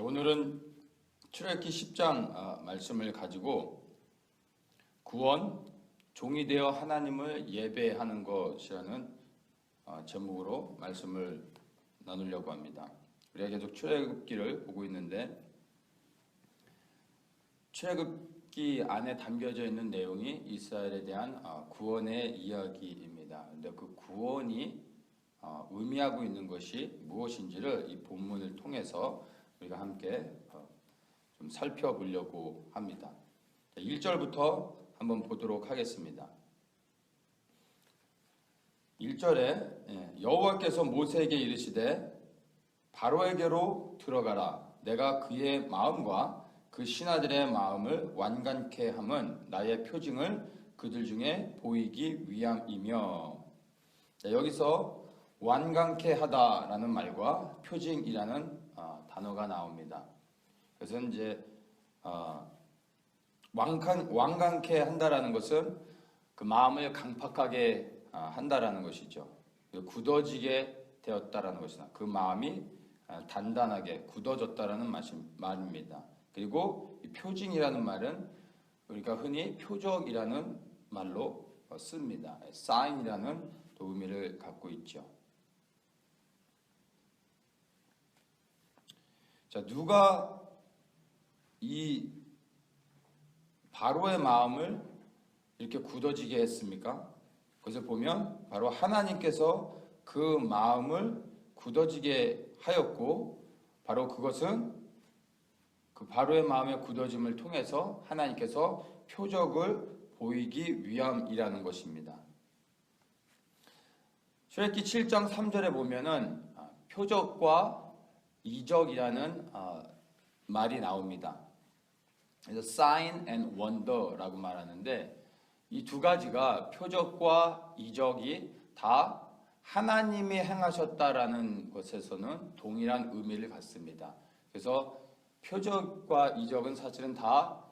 오늘은 출애굽기 10장 말씀을 가지고 구원, 종이 되어 하나님을 예배하는 것이라는 제목으로 말씀을 나누려고 합니다. 우리가 계속 출애굽기를 보고 있는데 출애굽기 안에 담겨져 있는 내용이 이스라엘에 대한 구원의 이야기입니다. 그런데 그 구원이 의미하고 있는 것이 무엇인지를 이 본문을 통해서 우리가 함께 좀 살펴보려고 합니다. 1절부터 한번 보도록 하겠습니다. 1절에 여호와께서 모세에게 이르시되 바로에게로 들어가라. 내가 그의 마음과 그 신하들의 마음을 완강케 함은 나의 표징을 그들 중에 보이기 위함이며. 여기서 완강케 하다라는 말과 표징이라는 단어가 나옵니다. 그래서 이제 완강케 한다라는 것은 그 마음을 강팍하게 한다라는 것이죠. 굳어지게 되었다라는 것이나 그 마음이 단단하게 굳어졌다라는 말입니다. 그리고 이 표징이라는 말은 우리가 흔히 표적이라는 말로 씁니다. 사인이라는 또 의미를 갖고 있죠. 자, 누가 이 바로의 마음을 이렇게 굳어지게 했습니까? 그것을 보면 바로 하나님께서 그 마음을 굳어지게 하였고, 바로 그것은 그 바로의 마음의 굳어짐을 통해서 하나님께서 표적을 보이기 위함이라는 것입니다. 출애굽기 7장 3절에 보면은 표적과 이적이라는 말이 나옵니다. 그래서 sign and wonder라고 말하는데 이 두 가지가 표적과 이적이 다 하나님이 행하셨다라는 것에서는 동일한 의미를 갖습니다. 그래서 표적과 이적은 사실은 다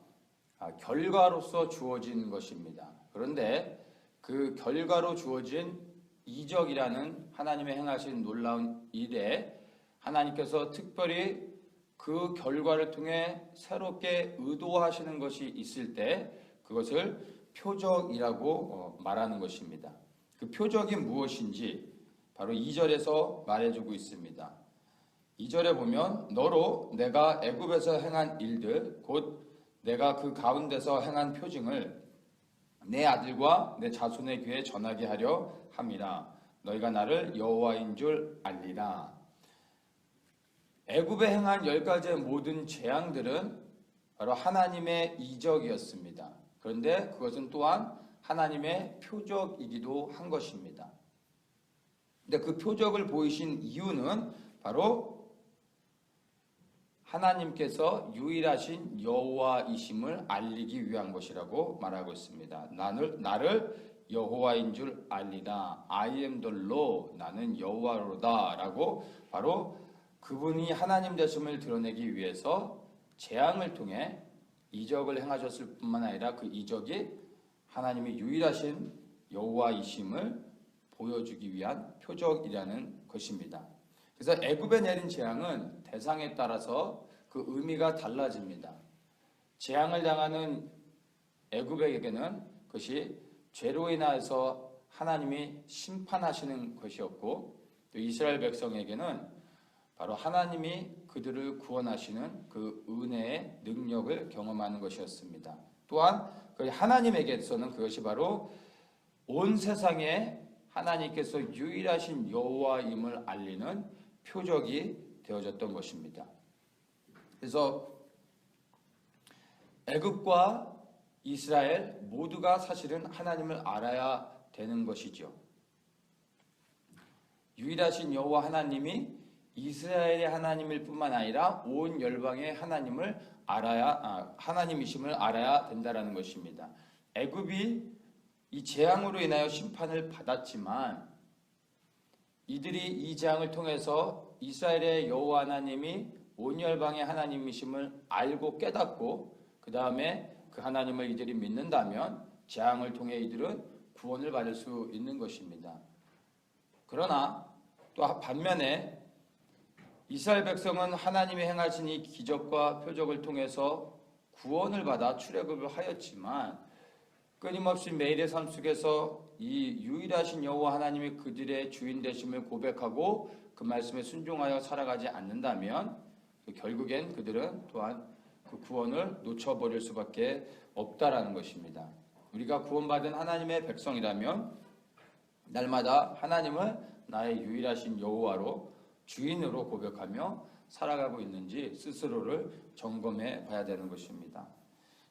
결과로서 주어진 것입니다. 그런데 그 결과로 주어진 이적이라는 하나님의 행하신 놀라운 일에 하나님께서 특별히 그 결과를 통해 새롭게 의도하시는 것이 있을 때 그것을 표적이라고 말하는 것입니다. 그 표적이 무엇인지 바로 2절에서 말해주고 있습니다. 2절에 보면 너로 내가 애굽에서 행한 일들 곧 내가 그 가운데서 행한 표징을 내 아들과 내 자손의 귀에 전하게 하려 함이라. 너희가 나를 여호와인 줄 알리라. 애굽에 행한 10가지의 모든 재앙들은 바로 하나님의 이적이었습니다. 그런데 그것은 또한 하나님의 표적이기도 한 것입니다. 근데 그 표적을 보이신 이유는 바로 하나님께서 유일하신 여호와이심을 알리기 위한 것이라고 말하고 있습니다. 나를 여호와인 줄 알리라. I am the Lord. 나는 여호와로다. 라고 바로 그분이 하나님 되심을 드러내기 위해서 재앙을 통해 이적을 행하셨을 뿐만 아니라 그 이적이 하나님의 유일하신 여호와이심을 보여주기 위한 표적이라는 것입니다. 그래서 애굽에 내린 재앙은 대상에 따라서 그 의미가 달라집니다. 재앙을 당하는 애굽에게는 그것이 죄로 인하여서 하나님이 심판하시는 것이었고, 또 이스라엘 백성에게는 바로 하나님이 그들을 구원하시는 그 은혜의 능력을 경험하는 것이었습니다. 또한 하나님에게서는 그것이 바로 온 세상에 하나님께서 유일하신 여호와임을 알리는 표적이 되어졌던 것입니다. 그래서 애굽과 이스라엘 모두가 사실은 하나님을 알아야 되는 것이죠. 유일하신 여호와 하나님이 이스라엘의 하나님일 뿐만 아니라 온 열방의 하나님을 하나님이심을 알아야 된다는 것입니다. 애굽이 이 재앙으로 인하여 심판을 받았지만 이들이 이 재앙을 통해서 이스라엘의 여호와 하나님이 온 열방의 하나님이심을 알고 깨닫고 그 다음에 그 하나님을 이들이 믿는다면 재앙을 통해 이들은 구원을 받을 수 있는 것입니다. 그러나 또 반면에 이스라엘 백성은 하나님이 행하신 이 기적과 표적을 통해서 구원을 받아 출애굽을 하였지만 끊임없이 매일의 삶 속에서 이 유일하신 여호와 하나님이 그들의 주인 되심을 고백하고 그 말씀에 순종하여 살아가지 않는다면 결국엔 그들은 또한 그 구원을 놓쳐버릴 수밖에 없다라는 것입니다. 우리가 구원받은 하나님의 백성이라면 날마다 하나님을 나의 유일하신 여호와로 주인으로 고백하며 살아가고 있는지 스스로를 점검해 봐야 되는 것입니다.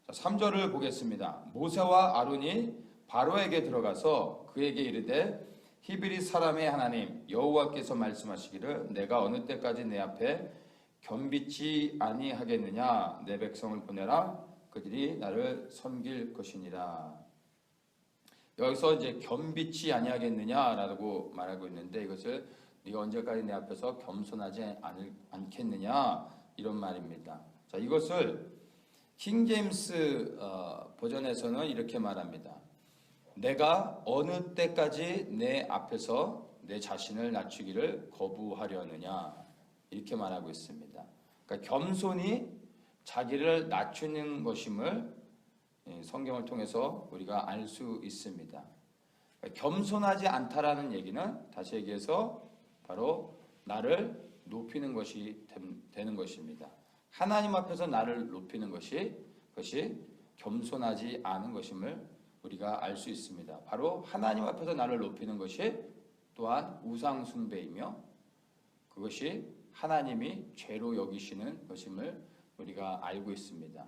3절을 보겠습니다. 모세와 아론이 바로에게 들어가서 그에게 이르되 히브리 사람의 하나님 여호와께서 말씀하시기를 내가 어느 때까지 내 앞에 겸비치 아니하겠느냐 내 백성을 보내라 그들이 나를 섬길 것이니라. 여기서 이제 겸비치 아니하겠느냐라고 말하고 있는데 이것을 네가 언제까지 내 앞에서 겸손하지 않겠느냐 이런 말입니다. 자, 이것을 킹 제임스 버전에서는 이렇게 말합니다. 내가 어느 때까지 내 앞에서 내 자신을 낮추기를 거부하려느냐 이렇게 말하고 있습니다. 그러니까 겸손이 자기를 낮추는 것임을 성경을 통해서 우리가 알 수 있습니다. 그러니까 겸손하지 않다라는 얘기는 다시 얘기해서 바로 나를 높이는 것이 되는 것입니다. 하나님 앞에서 나를 높이는 그것이 겸손하지 않은 것임을 우리가 알 수 있습니다. 바로 하나님 앞에서 나를 높이는 것이 또한 우상 숭배이며 그것이 하나님이 죄로 여기시는 것임을 우리가 알고 있습니다.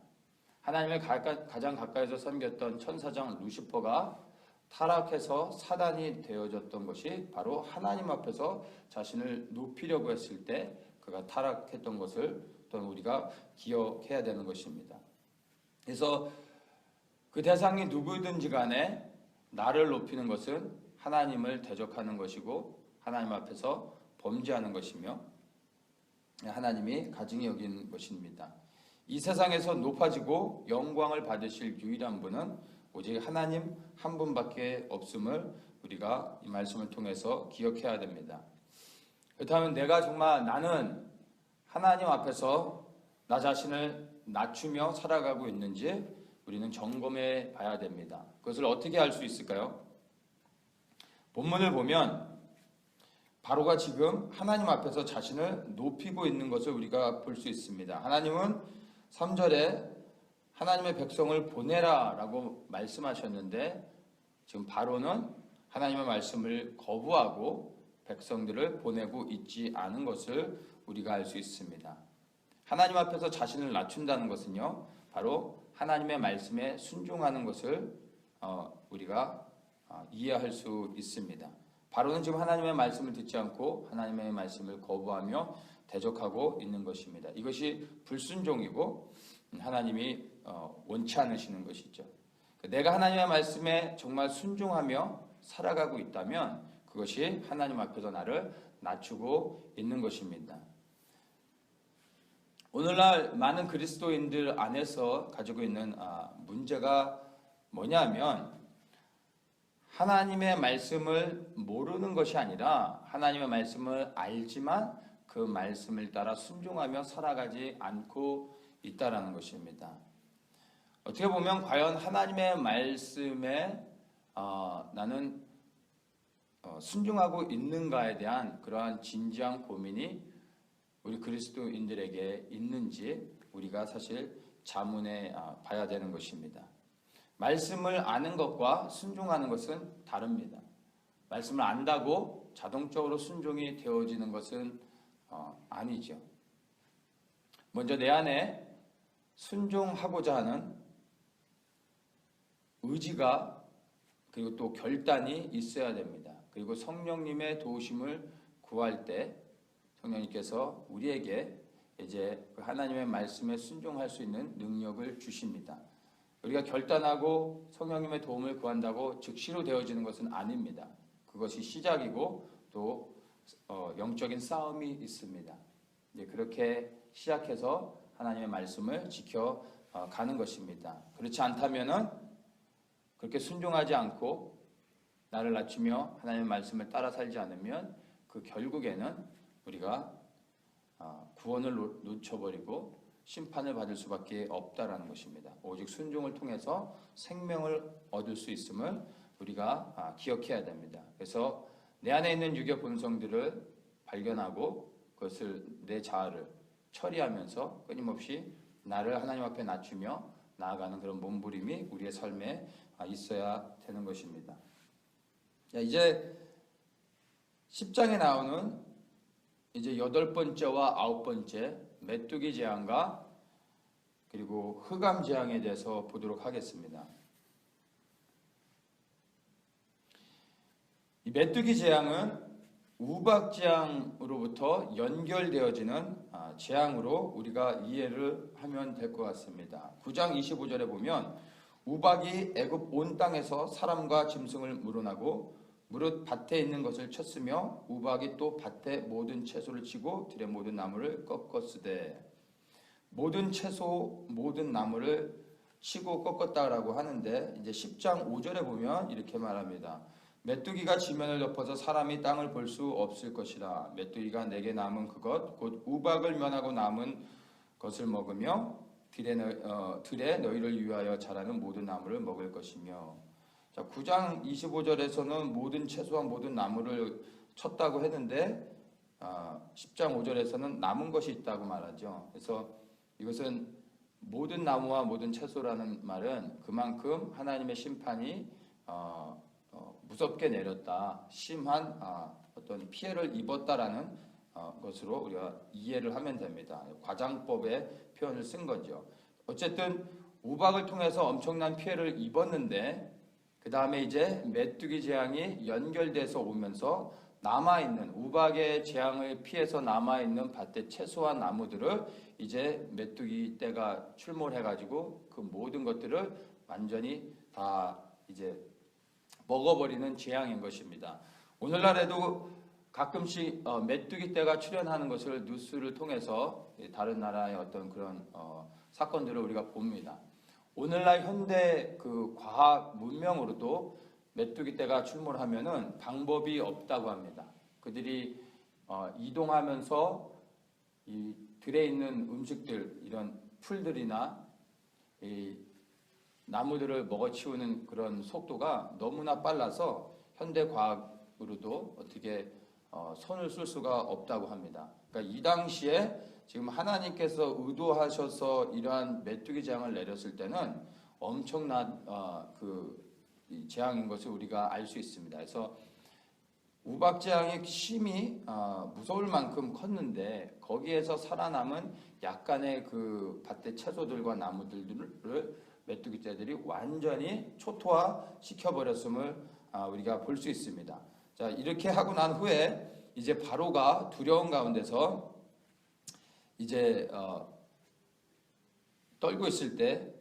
하나님을 가장 가까이서 섬겼던 천사장 루시퍼가 타락해서 사단이 되어졌던 것이 바로 하나님 앞에서 자신을 높이려고 했을 때 그가 타락했던 것을 또한 우리가 기억해야 되는 것입니다. 그래서 그 대상이 누구든지 간에 나를 높이는 것은 하나님을 대적하는 것이고 하나님 앞에서 범죄하는 것이며 하나님이 가증히 여긴 것입니다. 이 세상에서 높아지고 영광을 받으실 유일한 분은 오직 하나님 한 분밖에 없음을 우리가 이 말씀을 통해서 기억해야 됩니다. 그렇다면 내가 정말 나는 하나님 앞에서 나 자신을 낮추며 살아가고 있는지 우리는 점검해 봐야 됩니다. 그것을 어떻게 할 수 있을까요? 본문을 보면 바로가 지금 하나님 앞에서 자신을 높이고 있는 것을 우리가 볼 수 있습니다. 하나님은 3절에 하나님의 백성을 보내라 라고 말씀하셨는데 지금 바로는 하나님의 말씀을 거부하고 백성들을 보내고 있지 않은 것을 우리가 알 수 있습니다. 하나님 앞에서 자신을 낮춘다는 것은요 바로 하나님의 말씀에 순종하는 것을 우리가 이해할 수 있습니다. 바로는 지금 하나님의 말씀을 듣지 않고 하나님의 말씀을 거부하며 대적하고 있는 것입니다. 이것이 불순종이고 하나님이 원치 않으시는 것이죠. 내가 하나님의 말씀에 정말 순종하며 살아가고 있다면 그것이 하나님 앞에서 나를 낮추고 있는 것입니다. 오늘날 많은 그리스도인들 안에서 가지고 있는 문제가 뭐냐면 하나님의 말씀을 모르는 것이 아니라 하나님의 말씀을 알지만 그 말씀을 따라 순종하며 살아가지 않고 있다라는 것입니다. 어떻게 보면 과연 하나님의 말씀에 나는 순종하고 있는가에 대한 그러한 진지한 고민이 우리 그리스도인들에게 있는지 우리가 사실 자문해 봐야 되는 것입니다. 말씀을 아는 것과 순종하는 것은 다릅니다. 말씀을 안다고 자동적으로 순종이 되어지는 것은 아니죠. 먼저 내 안에 순종하고자 하는 의지가 그리고 또 결단이 있어야 됩니다. 그리고 성령님의 도우심을 구할 때 성령님께서 우리에게 이제 하나님의 말씀에 순종할 수 있는 능력을 주십니다. 우리가 결단하고 성령님의 도움을 구한다고 즉시로 되어지는 것은 아닙니다. 그것이 시작이고 또 영적인 싸움이 있습니다. 이제 그렇게 시작해서 하나님의 말씀을 지켜가는 것입니다. 그렇지 않다면은 그렇게 순종하지 않고 나를 낮추며 하나님의 말씀을 따라 살지 않으면 그 결국에는 우리가 구원을 놓쳐버리고 심판을 받을 수밖에 없다라는 것입니다. 오직 순종을 통해서 생명을 얻을 수 있음을 우리가 기억해야 됩니다. 그래서 내 안에 있는 육의 본성들을 발견하고 그것을 내 자아를 처리하면서 끊임없이 나를 하나님 앞에 낮추며 나아가는 그런 몸부림이 우리의 삶에 있어야 되는 것입니다. 이제 10장에 나오는 이제 8번째와 9번째 메뚜기 재앙과 그리고 흑암 재앙에 대해서 보도록 하겠습니다. 이 메뚜기 재앙은 우박 재앙으로부터 연결되어지는 재앙으로 우리가 이해를 하면 될 것 같습니다. 9장 25절에 보면 우박이 애굽 온 땅에서 사람과 짐승을 물어나고 무릇 밭에 있는 것을 쳤으며 우박이 또 밭의 모든 채소를 치고 들의 모든 나무를 꺾었으되, 모든 채소 모든 나무를 치고 꺾었다라고 하는데 이제 10장 5절에 보면 이렇게 말합니다. 메뚜기가 지면을 덮어서 사람이 땅을 볼 수 없을 것이라. 메뚜기가 내게 남은 그것 곧 우박을 면하고 남은 것을 먹으며 들에 너희를 위하여 자라는 모든 나무를 먹을 것이며. 자, 9장 25절에서는 모든 채소와 모든 나무를 쳤다고 했는데 10장 5절에서는 남은 것이 있다고 말하죠. 그래서 이것은 모든 나무와 모든 채소라는 말은 그만큼 하나님의 심판이 무섭게 내렸다, 심한 어떤 피해를 입었다라는 것으로 우리가 이해를 하면 됩니다. 과장법의 표현을 쓴 거죠. 어쨌든 우박을 통해서 엄청난 피해를 입었는데 그 다음에 이제 메뚜기 재앙이 연결돼서 오면서 남아있는 우박의 재앙을 피해서 남아있는 밭의 채소와 나무들을 이제 메뚜기 떼가 출몰해가지고 그 모든 것들을 완전히 다 이제 먹어버리는 재앙인 것입니다. 오늘날에도 가끔씩 메뚜기 떼가 출현하는 것을 뉴스를 통해서 다른 나라의 어떤 그런 사건들을 우리가 봅니다. 오늘날 현대 그 과학 문명으로도 메뚜기 떼가 출몰하면은 방법이 없다고 합니다. 그들이 이동하면서 이 들에 있는 음식들, 이런 풀들이나 이 나무들을 먹어치우는 그런 속도가 너무나 빨라서 현대 과학으로도 어떻게 손을 쓸 수가 없다고 합니다. 그러니까 이 당시에 지금 하나님께서 의도하셔서 이러한 메뚜기 재앙을 내렸을 때는 엄청난 이 재앙인 것을 우리가 알 수 있습니다. 그래서 우박 재앙이 심히 무서울 만큼 컸는데 거기에서 살아남은 약간의 그 밭의 채소들과 나무들을 메뚜기 떼들이 완전히 초토화 시켜버렸음을 우리가 볼 수 있습니다. 자, 이렇게 하고 난 후에 이제 바로가 두려운 가운데서 이제 떨고 있을 때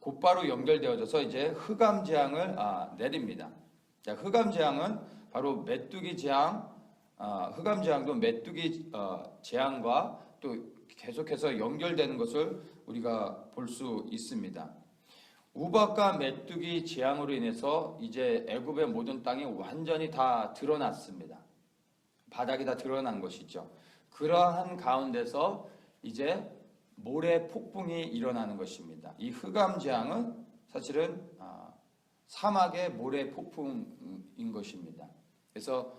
곧바로 연결되어져서 이제 흑암 재앙을 내립니다. 자, 흑암 재앙은 바로 메뚜기 재앙, 흑암 재앙도 메뚜기 재앙과 또 계속해서 연결되는 것을 우리가 볼 수 있습니다. 우박과 메뚜기 재앙으로 인해서 이제 애굽의 모든 땅이 완전히 다 드러났습니다. 바닥이 다 드러난 것이죠. 그러한 가운데서 이제 모래 폭풍이 일어나는 것입니다. 이 흑암 재앙은 사실은 사막의 모래 폭풍인 것입니다. 그래서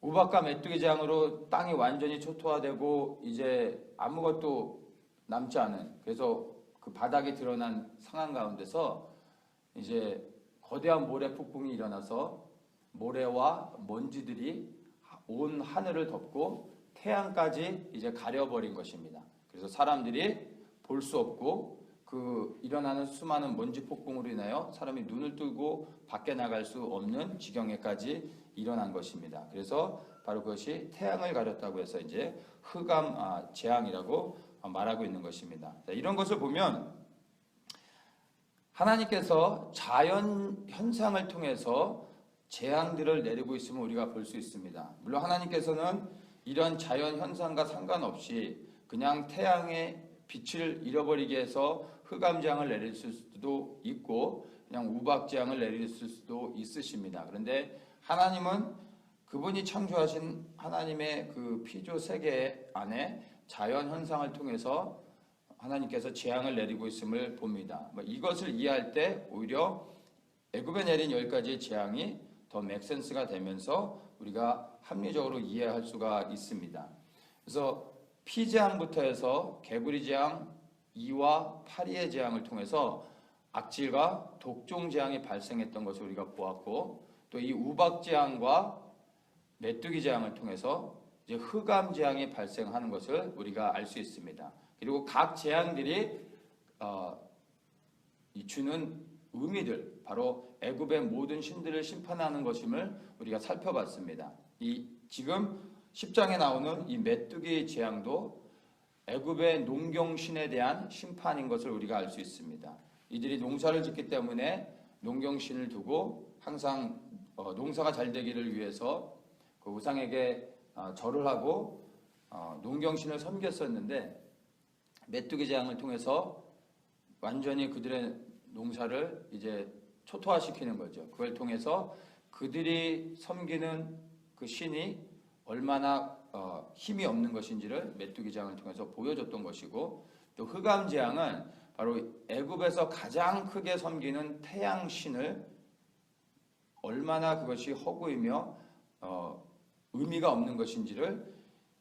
우박과 메뚜기 재앙으로 땅이 완전히 초토화되고 이제 아무것도 남지 않은, 그래서 그 바닥이 드러난 상황 가운데서 이제 거대한 모래 폭풍이 일어나서 모래와 먼지들이 온 하늘을 덮고 태양까지 이제 가려버린 것입니다. 그래서 사람들이 볼 수 없고 그 일어나는 수많은 먼지 폭풍으로 인하여 사람이 눈을 뜨고 밖에 나갈 수 없는 지경에까지 일어난 것입니다. 그래서 바로 그것이 태양을 가렸다고 해서 이제 흑암 재앙이라고 말하고 있는 것입니다. 자, 이런 것을 보면 하나님께서 자연 현상을 통해서 재앙들을 내리고 있음을 우리가 볼 수 있습니다. 물론 하나님께서는 이런 자연 현상과 상관없이 그냥 태양의 빛을 잃어버리게 해서 흑암 재앙을 내릴 수도 있고 그냥 우박 재앙을 내릴 수도 있으십니다. 그런데 하나님은 그분이 창조하신 하나님의 그 피조 세계 안에 자연 현상을 통해서 하나님께서 재앙을 내리고 있음을 봅니다. 이것을 이해할 때 오히려 애굽에 내린 10가지의 재앙이 더 맥센스가 되면서 우리가 합리적으로 이해할 수가 있습니다. 그래서 피재앙부터 해서 개구리 재앙, 이와 파리의 재앙을 통해서 악질과 독종 재앙이 발생했던 것을 우리가 보았고, 또 이 우박 재앙과 메뚜기 재앙을 통해서 이제 흑암 재앙이 발생하는 것을 우리가 알 수 있습니다. 그리고 각 재앙들이 주는 의미들, 바로 애굽의 모든 신들을 심판하는 것임을 우리가 살펴봤습니다. 지금 10장에 나오는 이 메뚜기 재앙도 애굽의 농경신에 대한 심판인 것을 우리가 알 수 있습니다. 이들이 농사를 짓기 때문에 농경신을 두고 항상 농사가 잘 되기를 위해서 그 우상에게 절을 하고 농경신을 섬겼었는데, 메뚜기 재앙을 통해서 완전히 그들의 농사를 이제 초토화시키는 거죠. 그걸 통해서 그들이 섬기는 그 신이 얼마나 힘이 없는 것인지를 메뚜기 재앙을 통해서 보여줬던 것이고, 또 흑암 재앙은 바로 애굽에서 가장 크게 섬기는 태양 신을 얼마나 그것이 허구이며 의미가 없는 것인지를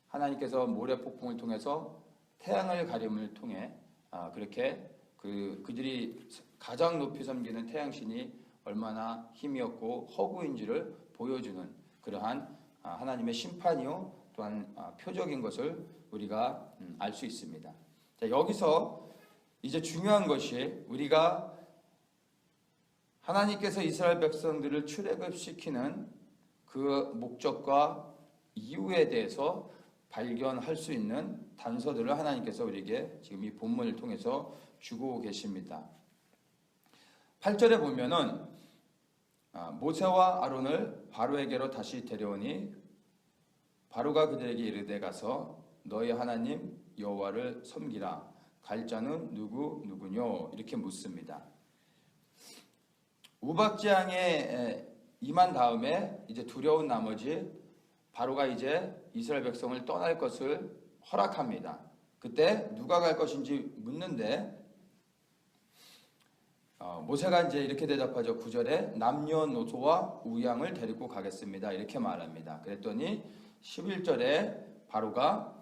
하나님께서 모래 폭풍을 통해서 태양을 가림을 통해 그렇게 그들이 가장 높이 섬기는 태양신이 얼마나 힘이 없고 허구인지를 보여주는 그러한 하나님의 심판이요 또한 표적인 것을 우리가 알 수 있습니다. 자, 여기서 이제 중요한 것이 우리가 하나님께서 이스라엘 백성들을 출애굽시키는 그 목적과 이유에 대해서 발견할 수 있는 단서들을 하나님께서 우리에게 지금 이 본문을 통해서 주고 계십니다. 8절에 보면은 모세와 아론을 바로에게로 다시 데려오니 바로가 그들에게 이르되 가서 너희 하나님 여호와를 섬기라. 갈 자는 누구뇨? 이렇게 묻습니다. 우박재앙에 임한 다음에 이제 두려운 나머지 바로가 이제 이스라엘 백성을 떠날 것을 허락합니다. 그때 누가 갈 것인지 묻는데 모세가 이제 이렇게 대답하죠. 9절에 남녀노소와 우양을 데리고 가겠습니다. 이렇게 말합니다. 그랬더니 11절에 바로가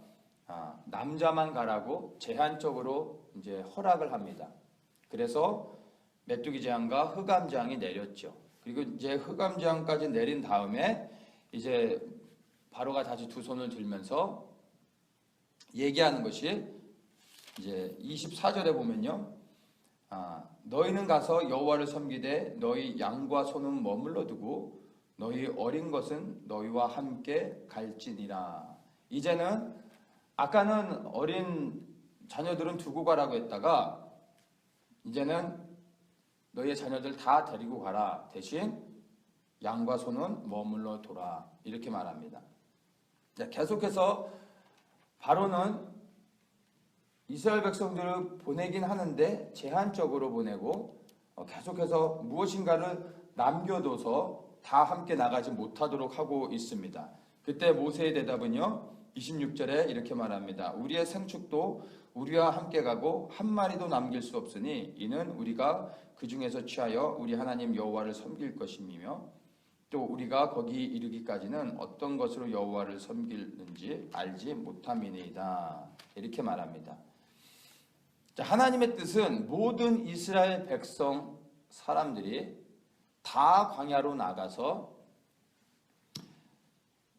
남자만 가라고 제한적으로 이제 허락을 합니다. 그래서 메뚜기 재앙과 흑암 재앙이 내렸죠. 그리고 이제 흑암 재앙까지 내린 다음에 이제 바로가 다시 두 손을 들면서 얘기하는 것이 이제 24절에 보면요. 너희는 가서 여호와를 섬기되 너희 양과 소는 머물러 두고 너희 어린 것은 너희와 함께 갈지니라. 이제는 아까는 어린 자녀들은 두고 가라고 했다가 이제는 너희의 자녀들 다 데리고 가라. 대신 양과 소는 머물러 둬라. 이렇게 말합니다. 계속해서 바로는 이스라엘 백성들을 보내긴 하는데 제한적으로 보내고 계속해서 무엇인가를 남겨둬서 다 함께 나가지 못하도록 하고 있습니다. 그때 모세의 대답은요. 26절에 이렇게 말합니다. 우리의 생축도 우리와 함께 가고 한 마리도 남길 수 없으니 이는 우리가 그 중에서 취하여 우리 하나님 여호와를 섬길 것임이며 또 우리가 거기 이르기까지는 어떤 것으로 여호와를 섬기는지 알지 못함이니이다. 이렇게 말합니다. 자, 하나님의 뜻은 모든 이스라엘 백성 사람들이 다 광야로 나가서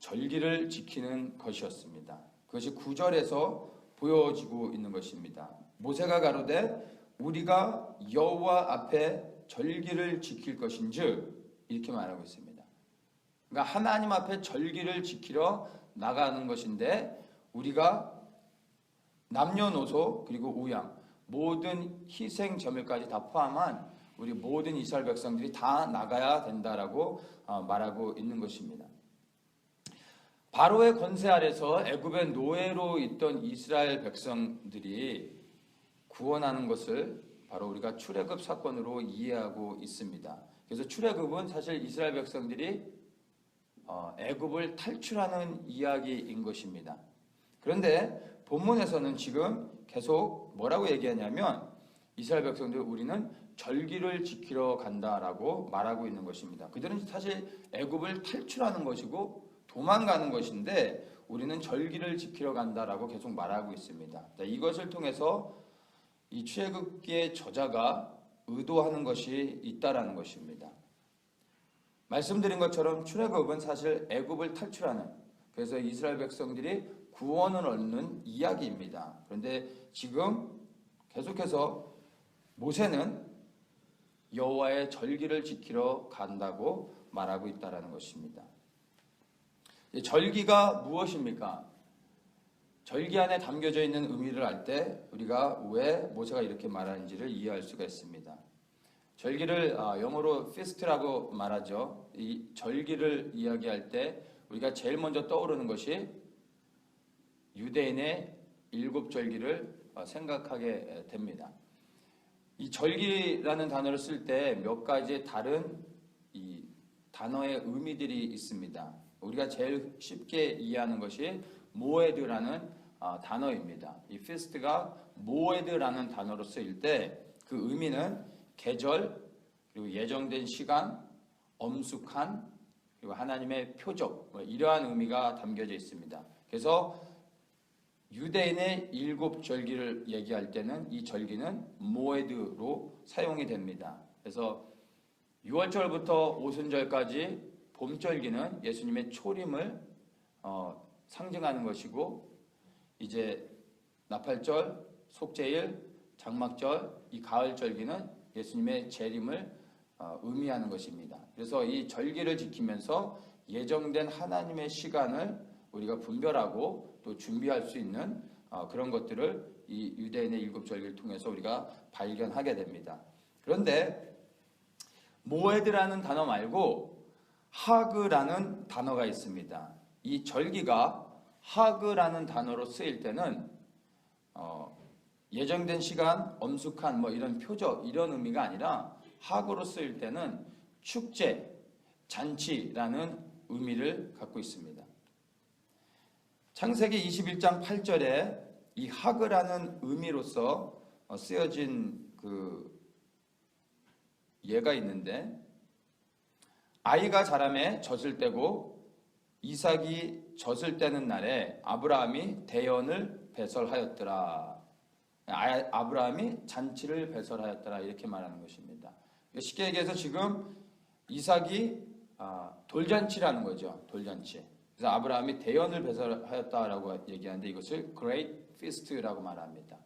절기를 지키는 것이었습니다. 그것이 9절에서 보여지고 있는 것입니다. 모세가 가로되 우리가 여호와 앞에 절기를 지킬 것인즉 이렇게 말하고 있습니다. 그러니까 하나님 앞에 절기를 지키러 나가는 것인데 우리가 남녀노소 그리고 우양 모든 희생 제물까지 다 포함한 우리 모든 이스라엘 백성들이 다 나가야 된다라고 말하고 있는 것입니다. 바로의 권세 아래서 애굽의 노예로 있던 이스라엘 백성들이 구원하는 것을 바로 우리가 출애굽 사건으로 이해하고 있습니다. 그래서 출애굽은 사실 이스라엘 백성들이 애굽을 탈출하는 이야기인 것입니다. 그런데 본문에서는 지금 계속 뭐라고 얘기하냐면 이스라엘 백성들 우리는 절기를 지키러 간다라고 말하고 있는 것입니다. 그들은 사실 애굽을 탈출하는 것이고 도망가는 것인데 우리는 절기를 지키러 간다라고 계속 말하고 있습니다. 이것을 통해서 이 출애굽기의 저자가 의도하는 것이 있다라는 것입니다. 말씀드린 것처럼 출애굽은 사실 애굽을 탈출하는, 그래서 이스라엘 백성들이 구원을 얻는 이야기입니다. 그런데 지금 계속해서 모세는 여호와의 절기를 지키러 간다고 말하고 있다라는 것입니다. 절기가 무엇입니까? 절기 안에 담겨져 있는 의미를 알 때 우리가 왜 모세가 이렇게 말하는지를 이해할 수가 있습니다. 절기를 영어로 feast라고 말하죠. 이 절기를 이야기할 때 우리가 제일 먼저 떠오르는 것이 유대인의 7절기를 생각하게 됩니다. 이 절기라는 단어를 쓸 때 몇 가지 다른 이 단어의 의미들이 있습니다. 우리가 제일 쉽게 이해하는 것이 모에드라는 단어입니다. 이 feast가 모에드라는 단어로 쓰일 때 그 의미는 계절, 그리고 예정된 시간, 엄숙한, 그리고 하나님의 표적, 이러한 의미가 담겨져 있습니다. 그래서 유대인의 7절기를 얘기할 때는 이 절기는 모에드로 사용이 됩니다. 그래서 6월절부터 오순절까지 봄절기는 예수님의 초림을 상징하는 것이고, 이제 나팔절, 속죄일, 장막절, 이 가을절기는 예수님의 재림을 의미하는 것입니다. 그래서 이 절기를 지키면서 예정된 하나님의 시간을 우리가 분별하고 또 준비할 수 있는 그런 것들을 이 유대인의 7절기를 통해서 우리가 발견하게 됩니다. 그런데 모에드라는 단어 말고 하그라는 단어가 있습니다. 이 절기가 하그라는 단어로 쓰일 때는 예정된 시간, 엄숙한 이런 표적, 이런 의미가 아니라 하그로 쓰일 때는 축제, 잔치라는 의미를 갖고 있습니다. 창세기 21장 8절에 이 하그라는 의미로서 쓰여진 그 예가 있는데, 아이가 자라매 젖을 떼고 이삭이 젖을 떼는 날에 아브라함이 대연을 배설하였더라. 아브라함이 잔치를 배설하였더라, 이렇게 말하는 것입니다. 쉽게 얘기해서 지금 이삭이 돌잔치라는 거죠. 돌잔치. 그래서 아브라함이 대연을 배설하였다라고 얘기하는데 이것을 Great Feast라고 말합니다.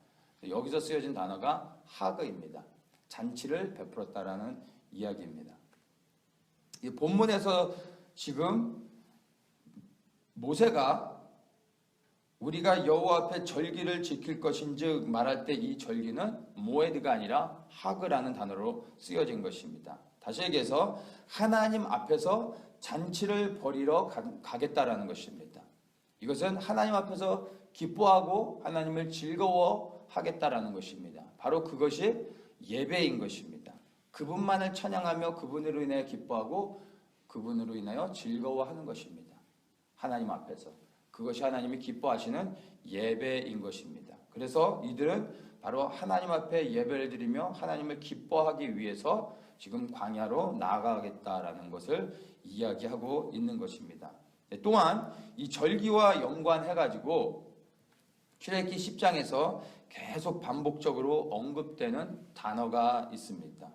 여기서 쓰여진 단어가 하그입니다. 잔치를 베풀었다라는 이야기입니다. 이 본문에서 지금 모세가 우리가 여호와 앞에 절기를 지킬 것인즉 말할 때 이 절기는 모에드가 아니라 하그라는 단어로 쓰여진 것입니다. 다시 얘기해서 하나님 앞에서 잔치를 벌이러 가겠다라는 것입니다. 이것은 하나님 앞에서 기뻐하고 하나님을 즐거워하겠다라는 것입니다. 바로 그것이 예배인 것입니다. 그분만을 찬양하며 그분으로 인해 기뻐하고 그분으로 인하여 즐거워하는 것입니다. 하나님 앞에서. 그것이 하나님이 기뻐하시는 예배인 것입니다. 그래서 이들은 바로 하나님 앞에 예배를 드리며 하나님을 기뻐하기 위해서 지금 광야로 나아가겠다라는 것을 이야기하고 있는 것입니다. 또한 이 절기와 연관해가지고 출애굽기 10장에서 계속 반복적으로 언급되는 단어가 있습니다.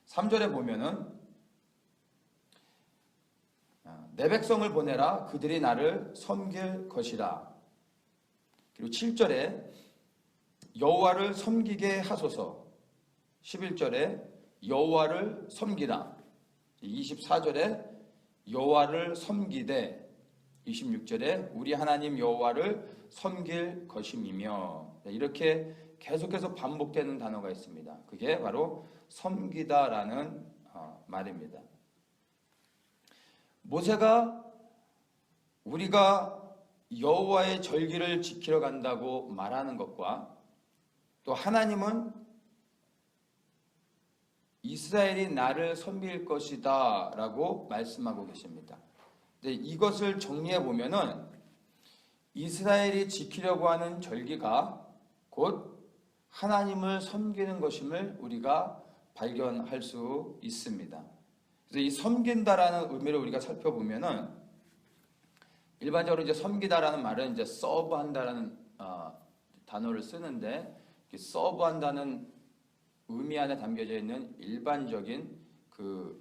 3절에 보면은 내 백성을 보내라 그들이 나를 섬길 것이라. 그리고 7절에 여호와를 섬기게 하소서. 11절에 여호와를 섬기라. 24절에 여호와를 섬기되 26절에 우리 하나님 여호와를 섬길 것임이며, 이렇게 계속해서 반복되는 단어가 있습니다. 그게 바로 섬기다라는 말입니다. 모세가 우리가 여호와의 절기를 지키러 간다고 말하는 것과 또 하나님은 이스라엘이 나를 섬길 것이다 라고 말씀하고 계십니다. 근데 이것을 정리해 보면은 이스라엘이 지키려고 하는 절기가 곧 하나님을 섬기는 것임을 우리가 발견할 수 있습니다. 그래서 이 섬긴다라는 의미를 우리가 살펴보면은 일반적으로 이제 섬기다라는 말은 이제 서브한다라는 단어를 쓰는데 서브한다는 의미 안에 담겨져 있는 일반적인 그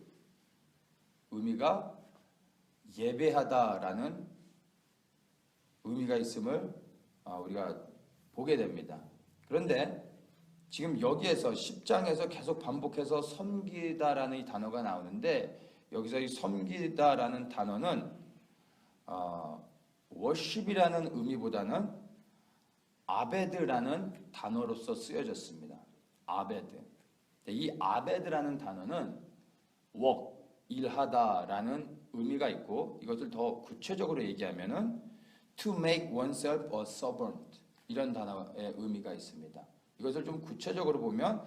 의미가 예배하다라는 의미가 있음을 우리가 보게 됩니다. 그런데 지금 여기에서 10장에서 계속 반복해서 섬기다라는 이 단어가 나오는데 여기서 이 섬기다라는 단어는 워십이라는 의미보다는 아베드라는 단어로서 쓰여졌습니다. 아베드. 이 아베드라는 단어는 work, 일하다라는 의미가 있고 이것을 더 구체적으로 얘기하면은 to make oneself a servant 이런 단어의 의미가 있습니다. 이것을 좀 구체적으로 보면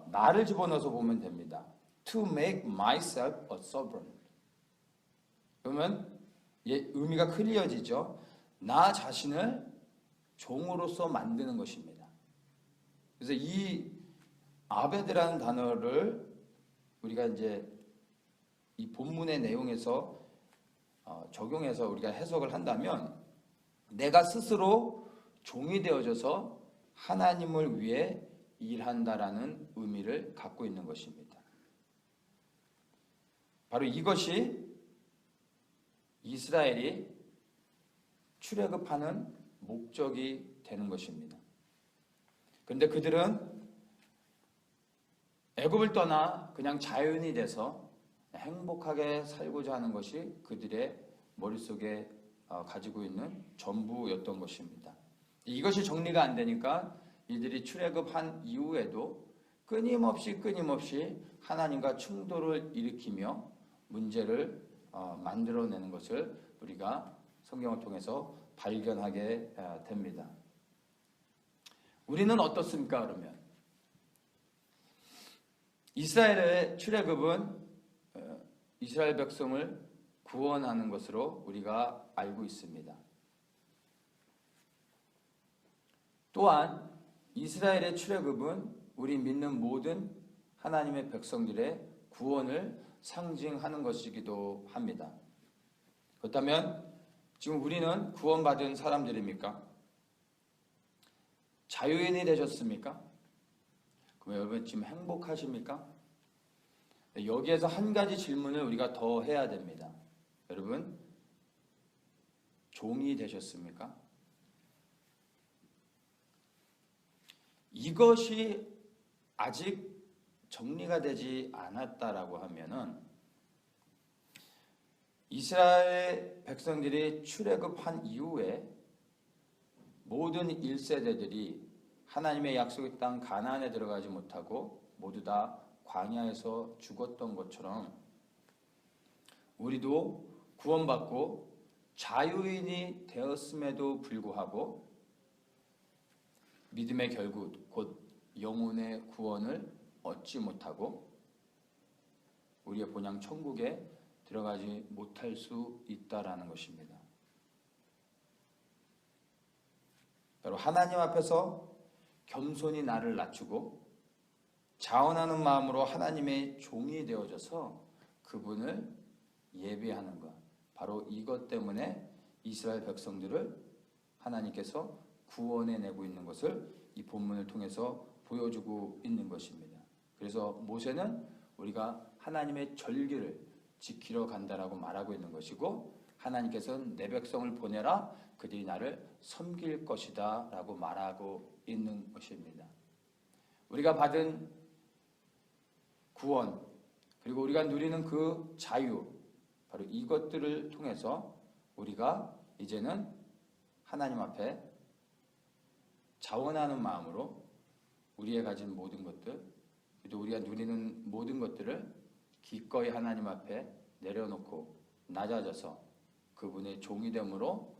나를 집어넣어서 보면 됩니다. To make myself a servant. 그러면 의미가 클리어지죠. 나 자신을 종으로서 만드는 것입니다. 그래서 이 아베드라는 단어를 우리가 이제 이 본문의 내용에서 적용해서 우리가 해석을 한다면 내가 스스로 종이 되어져서 하나님을 위해 일한다라는 의미를 갖고 있는 것입니다. 바로 이것이 이스라엘이 출애굽하는 목적이 되는 것입니다. 그런데 그들은 애굽을 떠나 그냥 자연이 돼서 행복하게 살고자 하는 것이 그들의 머릿속에 가지고 있는 전부였던 것입니다. 이것이 정리가 안 되니까 이들이 출애굽한 이후에도 끊임없이 하나님과 충돌을 일으키며 문제를 만들어내는 것을 우리가 성경을 통해서 발견하게 됩니다. 우리는 어떻습니까? 그러면 이스라엘의 출애굽은 이스라엘 백성을 구원하는 것으로 우리가 알고 있습니다. 또한 이스라엘의 출애굽은 우리 믿는 모든 하나님의 백성들의 구원을 상징하는 것이기도 합니다. 그렇다면 지금 우리는 구원받은 사람들입니까? 자유인이 되셨습니까? 그럼 여러분 지금 행복하십니까? 여기에서 한 가지 질문을 우리가 더 해야 됩니다. 여러분, 종이 되셨습니까? 이것이 아직 정리가 되지 않았다라고 하면은 이스라엘 백성들이 출애굽한 이후에 모든 1세대들이 하나님의 약속의 땅 가나안에 들어가지 못하고 모두 다 광야에서 죽었던 것처럼 우리도 구원받고 자유인이 되었음에도 불구하고 믿음의 결국 곧 영혼의 구원을 얻지 못하고 우리의 본향 천국에 들어가지 못할 수 있다라는 것입니다. 바로 하나님 앞에서 겸손히 나를 낮추고 자원하는 마음으로 하나님의 종이 되어져서 그분을 예배하는 것. 바로 이것 때문에 이스라엘 백성들을 하나님께서 구원해내고 있는 것을 이 본문을 통해서 보여주고 있는 것입니다. 그래서 모세는 우리가 하나님의 절기를 지키러 간다라고 말하고 있는 것이고 하나님께서는 내 백성을 보내라 그들이 나를 섬길 것이다 라고 말하고 있는 것입니다. 우리가 받은 구원 그리고 우리가 누리는 그 자유 바로 이것들을 통해서 우리가 이제는 하나님 앞에 자원하는 마음으로 우리의 가진 모든 것들 그리고 우리가 누리는 모든 것들을 기꺼이 하나님 앞에 내려놓고 낮아져서 그분의 종이 됨으로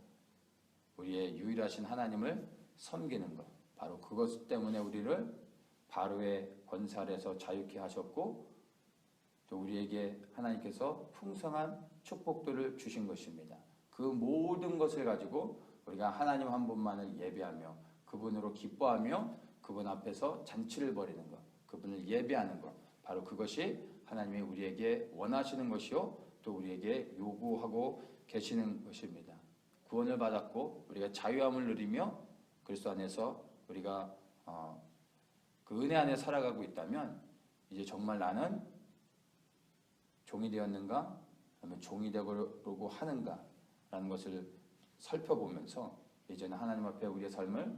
우리의 유일하신 하나님을 섬기는 것 바로 그것 때문에 우리를 바로의 권세 아래에서 자유케 하셨고 또 우리에게 하나님께서 풍성한 축복들을 주신 것입니다. 그 모든 것을 가지고 우리가 하나님 한 분만을 예배하며 그분으로 기뻐하며 그분 앞에서 잔치를 벌이는 것, 그분을 예배하는 것, 바로 그것이 하나님이 우리에게 원하시는 것이요 또 우리에게 요구하고 계시는 것입니다. 구원을 받았고 우리가 자유함을 누리며 그리스도 안에서 우리가 그 은혜 안에 살아가고 있다면 이제 정말 나는 종이 되었는가? 아니면 종이 되려고 하는가? 라는 것을 살펴보면서 이제는 하나님 앞에 우리의 삶을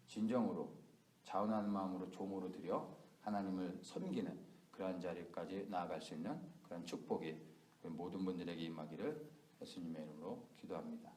진정으로 자원하는 마음으로 종으로 드려 하나님을 섬기는 그러한 자리까지 나아갈 수 있는 그런 축복이 모든 분들에게 임하기를 예수님의 이름으로 기도합니다.